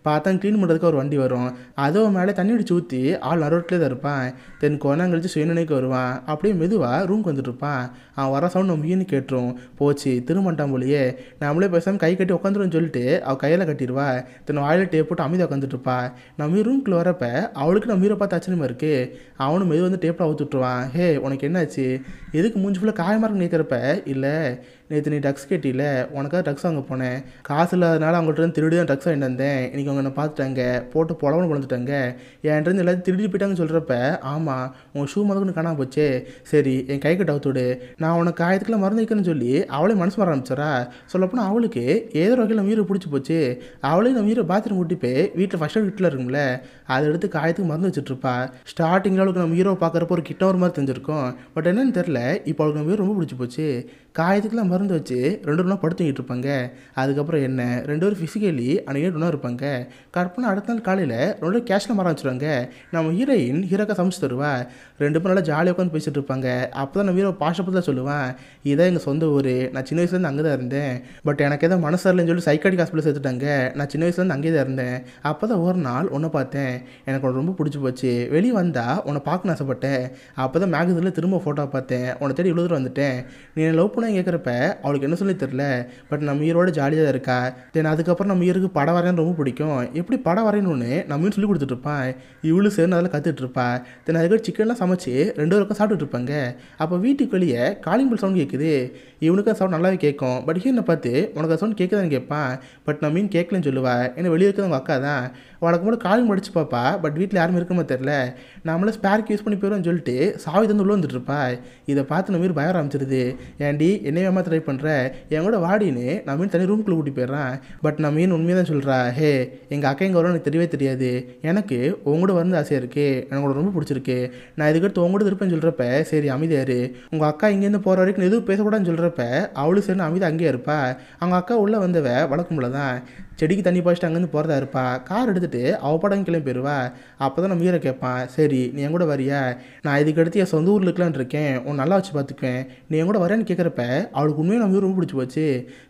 பார்த்தா க்ளீன் பண்ணுறதுக்கு ஒரு வண்டி வரும். அதுவும் மேலே தண்ணி அடிச்சு ஊற்றி ஆள் நரோட்டிலே தான் இருப்பான். தென் கொஞ்சம் கழிச்சு சுயநினைக்கு வருவான். அப்படியே மெதுவாக ரூம்க்கு வந்துட்டு இருப்பான். அவன் வர சவுண்ட் நம்ம மீன் கேட்டுரும். போச்சு திரும்பட்டான் போலியே. நம்மளே பேசாமல் கை கட்டி உட்காந்துருன்னு சொல்லிட்டு அவள் கையில் கட்டிடுவா. தென் வாயில் டேப் போட்டு அமைதியாக உட்காந்துட்டு இருப்பா. நம்ம ரூம்குள்ளே வரப்ப அவளுக்கு நம்ம ஹீரோ பார்த்து ஆச்சரியமாக இருக்குது. அவனும் மெது வந்து டேப்பில் அவுத்துட்ருவான். ஹே உனக்கு என்னாச்சு? எதுக்கு மூஞ்சி ஃபுல்லாக காயமாக கேட்குறப்ப இல்லை நேற்று நீ ட்ரக்ஸ் கேட்டில உனக்காக ட்ரக்ஸ் வாங்க போனேன். காசு இல்லாதனால அவங்கள்ட்ட திருடி தான் ட்ரக்ஸ் வாங்கிட்டு வந்தேன். இன்றைக்கி அவங்க என்னை பார்த்துட்டாங்க. போட்டு புலவனை வளர்ந்துட்டாங்க. என்கிட்ட எல்லாத்தையும் திருடி போயிட்டாங்கன்னு சொல்கிறப்ப ஆமாம் உன் ஷூ முதல்ல காணாம போச்சு. சரி என் கை கட்ட அவுத்துடு. நான் உனக்கு காயத்துக்குலாம் மருந்து வைக்கிறேன்னு சொல்லி அவளே மனசு மாற ஆரம்பிச்சிடறா. சொல்லப்போனால் அவளுக்கு ஏதோ வகையில் நம்ம ஹீரோ பிடிச்சி போச்சு. அவளே நம்ம ஹீரோ பாத்ரூம் கூட்டி போய் வீட்டில் ஃபஸ்ட் எய்ட் கிட்டில் இருக்கும்ல அதை எடுத்து காயத்துக்கு மருந்து வச்சுட்ருப்பா. ஸ்டார்டிங்கில் அவளுக்கு நம்ம ஹீரோ பார்க்குறப்ப ஒரு கிட்ட ஒரு மாதிரி தெரிஞ்சிருக்கும். பட் என்னன்னு தெரில இப்போ அவளுக்கு நம்ம ஹீரோ ரொம்ப பிடிச்சி போச்சு. காயத்துக்குலாம் மருந்து வச்சு 2 நாள் படுத்துக்கிட்டு இருப்பாங்க. அதுக்கப்புறம் என்ன 2 பேரும் ஃபிசிக்கலி அன்றைக்கி ஒன்றா இருப்பாங்க. கற்பனை அடுத்த நாள் காலையில் 2 பேரும் கேஷில் மரம் வச்சுருவாங்க. நம்ம ஹீரோயின் ஹீரோக்கா சமைச்சு தருவா. 2 பேரும் நல்லா ஜாலியாக உட்காந்து பேசிகிட்டு இருப்பாங்க. அப்போ தான் நம்ம ஹீரோ பாஷப்பத்தில் சொல்லுவான் இதான் எங்கள் சொந்த ஊர். நான் சின்ன வயசுலேருந்து அங்கே தான் இருந்தேன். பட் எனக்கு எதாவது மனசு இல்லைன்னு சொல்லி சைக்காட்டிக் ஹாஸ்பிட்டல் சேர்த்துட்டாங்க. நான் சின்ன வயசுலேருந்து அங்கே தான் இருந்தேன். அப்போ தான் ஒரு நாள் உன்னை பார்த்தேன். எனக்கு உனக்கு ரொம்ப பிடிச்சி போச்சு. வெளியே வந்தால் உன்னை பார்க்கணும் ஆசைப்பட்டேன். அப்போ தான் மேகசினில் திரும்ப ஃபோட்டோ பார்த்தேன். உன்னை தேடி இவ்வளோ தூரம் வந்துட்டேன். நீ என்ன லவ் பண்ண கேட்குறப்ப அவளுக்கு என்ன சொல்லி தெரில. பட் நம்ம ஹீரோட ஜாலியாக தான் இருக்கா. தென் அதுக்கப்புறம் நம்ம ஹீரோக்கு படம் வரையன்னு ரொம்ப பிடிக்கும். எப்படி படம் வரையணும்னு நம்ம சொல்லி கொடுத்துட்ருப்பான். இவளும் சேர்ந்து அதில் கற்றுட்ருப்பா. தென் அதுக்கு சிக்கன்லாம் சமைச்சு 2 பேருக்கும் சாப்பிட்டுட்டு இருப்பாங்க. அப்போ வீட்டுக்கு வெளியே காலிங் பெல் சவுண்ட் கேட்குது. இவனுக்கு சவுண்ட் நல்லாவே கேட்கும். பட் ஹீரோனை பார்த்து உனக்கு சவுண்ட் கேட்குதான்னு கேட்பான். பட் நான் மீன் கேட்கலன்னு சொல்லுவா. ஏன்னா வெளியே இருக்கிறது அவங்க அக்கா தான். உனக்கு மட்டும் காலிங் படிச்சு பாப்பா. பட் வீட்டில் யாருமே இருக்கணுமா தெரில. நம்மளே ஸ்பேருக்கு யூஸ் பண்ணி போயிடும்னு சொல்லிட்டு சாவி தந்து உள்ள வந்துட்டுருப்பா. இதை பார்த்து நம்ம மீன் பயம் ஆரம்பிச்சிருது. ஏன்டி என்னையே ஏமா ட்ரை பண்ணுற என் கூட வாடின்னு நான் மீன் தனி ரூம்குள்ளே கூட்டி போயிடுறான். பட் நான் மீன் உண்மையாக தான் சொல்கிறா. ஹே எங்கள் அக்கா எங்கே வரும் எனக்கு தெரியவே தெரியாது. எனக்கு உங்கள்கூட வந்து ஆசையாக இருக்குது. எனக்கு ரொம்ப பிடிச்சிருக்கு. நான் இதுக்கடுத்து உங்கள்கூட இருப்பேன்னு சொல்கிறப்ப சரி அமைதியாரு. உங்கள் அக்கா இங்கேருந்து போகிற வரைக்கும் எதுவும் பேசக்கூடாதுன்னு சொல்கிறப்ப அவளும் சரி அமைதியாக அங்கேயே இருப்பா. அவங்க அக்கா உள்ளே வந்தவ வழக்கமுள்ள தான் செடிக்கு தண்ணி பாய்ச்சிட்டு அங்கேருந்து போகிறதா இருப்பா. கார் எடுத்துகிட்டு அவள் படம் கிளம்பி போயிடுவா. அப்போ தான் நம்ம ஹீரோ கேட்பான் சரி நீ என் கூட வரியா? நான் இதுக்கடுத்து என் சொந்த ஊரில் இருக்கலான்னு இருக்கேன். உன் நல்லா வச்சு பார்த்துக்குவேன். நீ என் கூட வரேன்னு கேட்குறப்ப அவளுக்கு உண்மையாக நம்ம ரொம்ப பிடிச்சி போச்சு.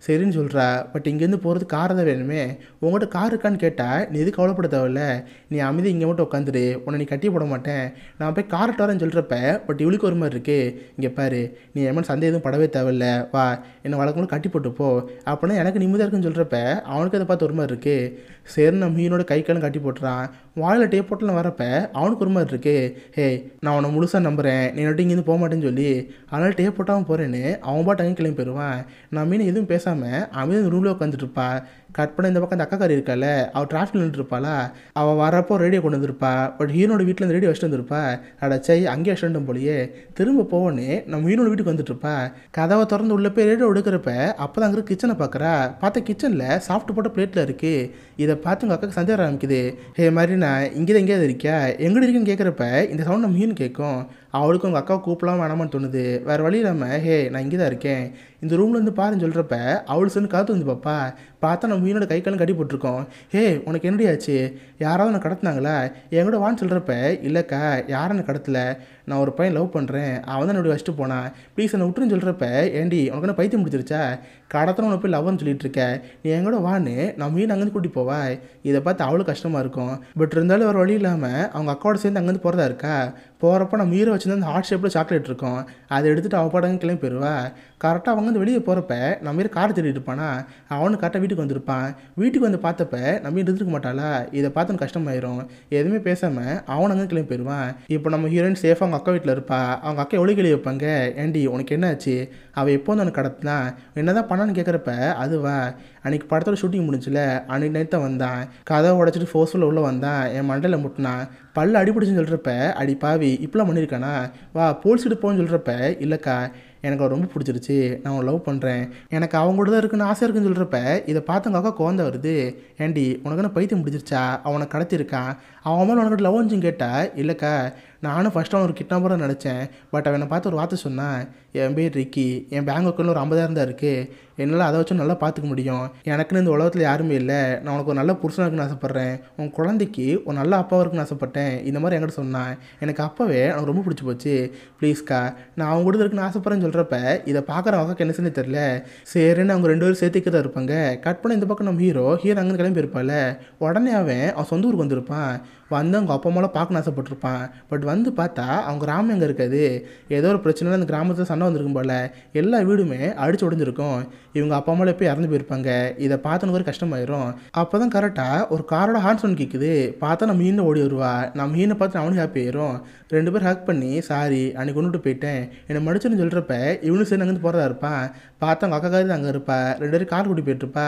சரின்னு சொல்கிறா. பட் இங்கேருந்து போகிறது கார் தான் வேணுமே. உங்கள்கிட்ட கார் இருக்கான்னு கேட்டால் நீ எதுவும் கவலைப்பட தேவையில்ல. நீ அமைதி இங்கே மட்டும் உட்காந்துரு. உன்னை நீ கட்டி போட மாட்டேன். நான் போய் கார் வரேன்னு சொல்கிறப்ப பட் இவளுக்கு ஒரு மாதிரி இருக்குது. இங்கே பாரு நீ என் சந்தேகம் எதுவும் படவே தேவையில்ல. வா என்னை வழக்கம்போது கட்டி போட்டு போ. அப்படின்னா எனக்கு நிம்மதியாக இருக்குன்னு சொல்கிறப்ப அவனுக்கு அதை பார்த்து ஒரு மாதிரி இருக்குது. சரி நம்ம மீனோட கை காலம் கட்டி போட்டுறான். வாயில் டேப் போட்டெல்லாம் வரப்ப அவனுக்கு ஒரு மாதிரி இருக்குது. ஹே நான் அவனை முழுசாக நம்புகிறேன். நீ நட்டு இங்கேருந்து போக மாட்டேன்னு சொல்லி அதனால் டேப் போட்டாமல் போகிறேன்னு அவன் பாட்டு அங்கே கிளம்பி போயிடுவான். நான் மீன் எதுவும் பேசாமல் அவன் ரூமில் உட்காந்துட்டு இருப்பா. கட் பண்ண இந்த பக்கம் அந்த அக்காக்காரி இருக்கால அவள் டிராஃபிக் நின்றுருப்பாளா. அவள் வரப்போ ரேடியோ கொண்டு வந்திருப்பா. பட் ஹீரோட வீட்டில் இந்த ரேடியோ வச்சுட்டு வந்திருப்பா. அடச்சை அங்கேயே வச்சுட்டோம் போலியே. திரும்ப போவோன்னு நம்ம ஹீரோட வீட்டுக்கு வந்துட்டுருப்பா. கதவை திறந்து உள்ள போய் ரேடியோ எடுக்கிறப்ப அப்போ தான் அங்கே கிச்சனை பார்க்குறா. பார்த்தா கிச்சனில் சாப்பிட்டு போட்ட பிளேட்டில் இருக்குது. இதை பார்த்து உங்கள் அக்காவுக்கு சந்தேகம் ஆரம்பிக்குது. ஹே மாதிரி நான் இங்கே தான் எங்கேயாவது இருக்கியா எங்கடி இருக்குன்னு கேட்குறப்ப இந்த சவுண்ட் நம்ம ஹீரோன்னு கேட்கும். அவளுக்கு உங்கள் அக்காவை கூப்பிடலாம் வேணாமான்னு தோணுது. வேறு வழி இல்லாமல் ஹே நான் இங்கே தான் இருக்கேன் இந்த ரூம்லேருந்து பாருன்னு சொல்கிறப்ப அவள் சேர்ந்து காத்து வந்து பாப்பா. பார்த்தா நம்ம மீனோட கை காலம் கட்டி போட்டிருக்கோம். ஹே உனக்கு என்னடி ஆச்சு? யாராவது உன்னை கடத்தினாங்களா? என் கூட வான்னு சொல்கிறப்ப இல்லைக்கா யாரும் என்னை கடத்தலை. நான் ஒரு பையன் லவ் பண்ணுறேன். அவன் தான் என்னுடைய வச்சுட்டு போனான். ப்ளீஸ் என்னை விட்டுருன்னு சொல்கிறப்ப ஏண்டி உனக்கு என்ன பைத்தியம் முடிச்சிருச்சா? கடத்தன உனக்கு போய் லவ்னு சொல்லிட்டு இருக்க. நீ என் கூட வான்னு நான் மீன் அங்கேருந்து கூட்டி போவா. இதை பார்த்து அவ்வளோ கஷ்டமாக இருக்கும். பட் இருந்தாலும் வேறு வழி இல்லாமல் அவங்க அக்காவோட சேர்ந்து அங்கேருந்து போகிறதா இருக்கா. போகிறப்ப நம்ம மீரை வச்சுருந்து அந்த ஹார்ட் ஷேப்பில் சாக்லேட் இருக்கும். அதை எடுத்துகிட்டு அவள் படங்க கிளம்பி போயிடுவா. கரெக்டாக அவங்க வந்து வெளியே போகிறப்ப நம்ம மீறி கார் தேடிட்டு இருப்பானா. அவனு கரெக்டாக வீட்டுக்கு வந்திருப்பான். வீட்டுக்கு வந்து பார்த்தப்ப நம்ம இருந்துருக்க மாட்டாளா. இதை பார்த்து கஷ்டமாயிரும். எதுவுமே பேசாமல் அவன் அங்கே கிளம்பி போயிடுவான். இப்போ நம்ம ஹீரோயின் சேஃபாக அவங்க அக்கா வீட்டில் இருப்பா. அவங்க அக்கா எவ்வளோ கேள்வி வைப்பாங்க. ஏண்டி உனக்கு என்ன ஆச்சு? அவள் எப்போ வந்து அவனுக்கு கடத்தினா என்ன தான் பண்ணான்னு கேட்குறப்ப அதுவா அன்றைக்கி படத்தோட ஷூட்டிங் முடிஞ்சில அன்றைக்கி நைட் தான் வந்தான். கதவை உடச்சிட்டு ஃபோர்ஸ்ஃபுல்லாக உள்ளே வந்தான். என் மண்டையில் முட்டினான். பல்ல அடிபிடிச்சுன்னு சொல்கிறப்ப அடி பாவி இப்பெல்லாம் பண்ணியிருக்கானா. வா போலீஸ்கிட்ட போன்னு சொல்கிறப்ப இல்லைக்கா எனக்கு அவ ரொம்ப பிடிச்சிருச்சு, நான் அவனை லவ் பண்ணுறேன், எனக்கு அவங்க கூட தான் இருக்குன்னு ஆசை இருக்குன்னு சொல்கிறப்ப இதை பார்த்தவங்க அக்கா கோவந்த வருது. ஏண்டி உனக்கு என்ன பைத்தியம் பிடிச்சிருச்சா, அவனை கடத்திருக்கான், அவன் மேலே உனக்கு லவ் வந்துச்சுன்னு கேட்டா, இல்லைக்கா நானும் ஃபஸ்ட்டு அவன் ஒரு கிட்னாப்பராக நினச்சேன், பட் அவனை பார்த்து ஒரு வார்த்தை சொன்னான், என் பேர் ரிக்கி, என் பேங்க் அக்கௌண்ட்டில் ஒரு 50,000 தான் இருக்குது, என்னால் அதை வச்சு நல்லா பார்த்துக்க முடியும், எனக்குன்னு இந்த உலகத்தில் யாருமே இல்லை, நான் உனக்கு ஒரு நல்ல புருஷனாக இருக்குன்னு ஆசைப்பட்றேன், உன் குழந்தைக்கு ஒரு நல்ல அப்பாவாக இருக்குன்னு ஆசைப்பட்டேன், இந்த மாதிரி என்கிட்ட சொன்னான், எனக்கு அப்போவே எனக்கு ரொம்ப பிடிச்சி போச்சு, ப்ளீஸ்க்கா நான் அவங்க கூட இருக்குன்னு ஆசைப்பட்றேன்னு சொல்கிறப்ப இதை பார்க்குற அக்காக்கு என்ன செய்யணும் தெரியல. சரின்னு அவங்க 2 பேரும் சேர்த்துக்கிட்டு இருப்பாங்க. கட் பண்ண இந்த பக்கம் நம்ம ஹீரோ அங்கே கிளம்பி இருப்பாள். உடனே அவன் சொந்த ஊருக்கு வந்திருப்பான். வந்து அவங்க அப்பா அம்மாலாம் பார்க்கணும்னு ஆசைப்பட்டிருப்பான். பட் வந்து பார்த்தா அவங்க கிராமம் எங்கே இருக்காது, ஏதோ ஒரு பிரச்சனை அந்த கிராமத்தில் சண்டை வந்திருக்கும் போல், எல்லா வீடுமே அடிச்சு உடஞ்சிருக்கும், இவங்க அப்பா அம்மாவில் போய் இறந்து போயிருப்பாங்க. இதை பார்த்தனுக்கு ஒரு கஷ்டமாயிரும். அப்போ தான் கரெக்டாக ஒரு காரோட ஹார்ன் சவுண்ட் கேட்குது. பார்த்தா நம்ம மீனை ஓடி வருவா. நம்ம மீனை பார்த்து அவனுக்கு ஹாப்பி ஆயிரும். 2 பேர் ஹேக் பண்ணி சாரி அன்றைக்கி கொண்டுட்டு போயிட்டேன் என்னை மடிச்சுன்னு சொல்கிறப்ப இவனு சரி அங்கேருந்து போகிறதா இருப்பான். பார்த்தா அவங்க அக்கா காரி அங்கே இருப்பா. 2 பேரும் கார் கூட்டி போயிட்டுருப்பா.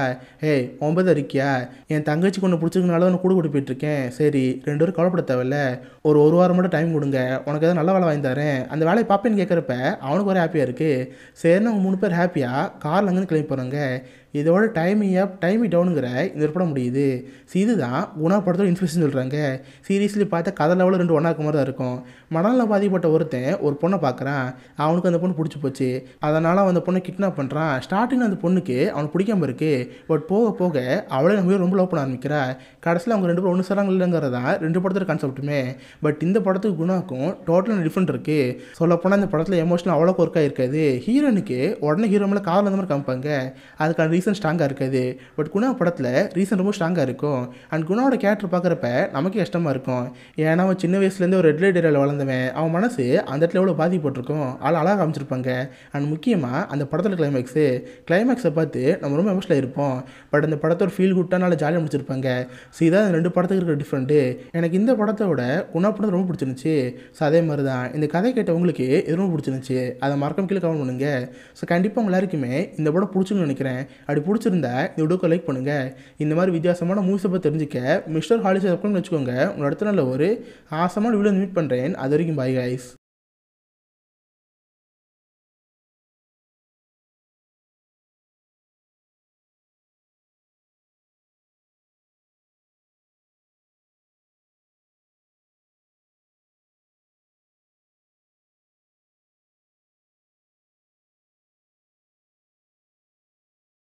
ஏய் 9 இருக்கியா, என் தங்கச்சி கொண்டு பிடிச்சிருக்கனால தான் கூட கூட்டி போயிட்டுருக்கேன், சரி 2 பேரும் கவலைப்பட தேவையில்ல, ஒரு வாரம் மட்டும் டைம் கொடுங்க, உனக்கு எதாவது நல்ல வேலை வாங்கி தரேன், அந்த வேலையை பார்ப்பேன்னு கேட்குறப்ப அவனுக்கு ஒரு ஹாப்பியாக இருக்குது. சரின்னு அவங்க 3 பேர் ஹாப்பியாக காரில் அங்கேருந்து கிளம்பி போகிறாங்க. இதோட டைமிங் அப் டைமிங் டவுனுங்கிற இந்த ஒரு படம் முடியுது. இதுதான் குணா படத்தோட இன்ஸ்பிரேஷன் சொல்கிறாங்க. சீரியஸ்லி பார்த்தா கதை லெவலில் 2 ஒன்றா இருக்க மாதிரி தான் இருக்கும். மனநலம் பாதிக்கப்பட்ட ஒருத்தன் ஒரு பொண்ணை பார்க்குறான், அவனுக்கு அந்த பொண்ணு பிடிச்சி போச்சு, அதனால் அவன் அந்த பொண்ணை கிட்னாப் பண்ணுறான். ஸ்டார்டிங் அந்த பொண்ணுக்கு அவனுக்கு பிடிக்காம இருக்குது, பட் போக போக அவளே நம்ம ரொம்ப லவ் பண்ண ஆரம்பிக்கிறா. கடைசியில் அவங்க 2 பேரும் ஒன்று சேராங்க இல்லைங்கிறது தான் 2 படத்தோட கான்செப்ட்டுமே. பட் இந்த படத்துக்கு குணாக்கும் டோட்டலாக டிஃப்ரெண்ட் இருக்குது. சொல்லப்போனால் இந்த படத்தில் எமோஷனல் அவ்வளோக்கு ஒர்க்காக இருக்காது. ஹீரோனுக்கு உடனே ஹீரோ மேலே காதல் அந்த மாதிரி காமிப்பாங்க, அதுக்கான ரீசன் ஸ்ட்ராங்காக இருக்காது. பட் குணா படத்தில் ரீசன் ரொம்ப ஸ்ட்ராங்காக இருக்கும். அண்ட் குணாவோட கேரக்டர் பார்க்குறப்ப நமக்கு கஷ்டமாக இருக்கும். ஏன்னா அவன் சின்ன வயசுலேருந்து ஒரு ரெட் லைட் ஏரியாவில் வளர்ந்தவன், அவன் மனசு அந்த இடத்துல எவ்வளோ பாதிப்பட்டிருக்கும், அதில் அழகாக காமிச்சிருப்பாங்க. அண்ட் முக்கியமாக அந்த படத்தில் கிளைமேக்ஸை பார்த்து நம்ம ரொம்ப எமோஷனலாக இருப்போம். பட் அந்த படத்தோட ஃபீல் குட்டாக நல்லா ஜாலியாக முடிச்சிருப்பாங்க. ஸோ இதான் இந்த 2 படத்துக்கு இருக்கிற டிஃப்ரெண்ட்டு. எனக்கு இந்த படத்தோட குணா படம் ரொம்ப பிடிச்சிருந்துச்சு. ஸோ அதே மாதிரி தான் இந்த கதை கேட்ட உங்களுக்கு இது ரொம்ப பிடிச்சிருந்துச்சு, அதை மறக்காம கீழே கமெண்ட் பண்ணுங்க. ஸோ கண்டிப்பாக உங்க எல்லாருக்குமே இந்த படம் பிடிச்சுன்னு நினைக்கிறேன். அப்படி பிடிச்சிருந்தா இந்த வீடியோக்கு லைக் பண்ணுங்கள். இந்த மாதிரி வித்தியாசமான மூவிஸை பற்றி தெரிஞ்சுக்க மிஸ்டர் ஹாலிஸ் வச்சுக்கோங்க. உங்களோட இடத்துல நல்ல ஒரு ஆசமான வீடியோ மீட் பண்ணுறேன். அது வரைக்கும் பாய் கைஸ்.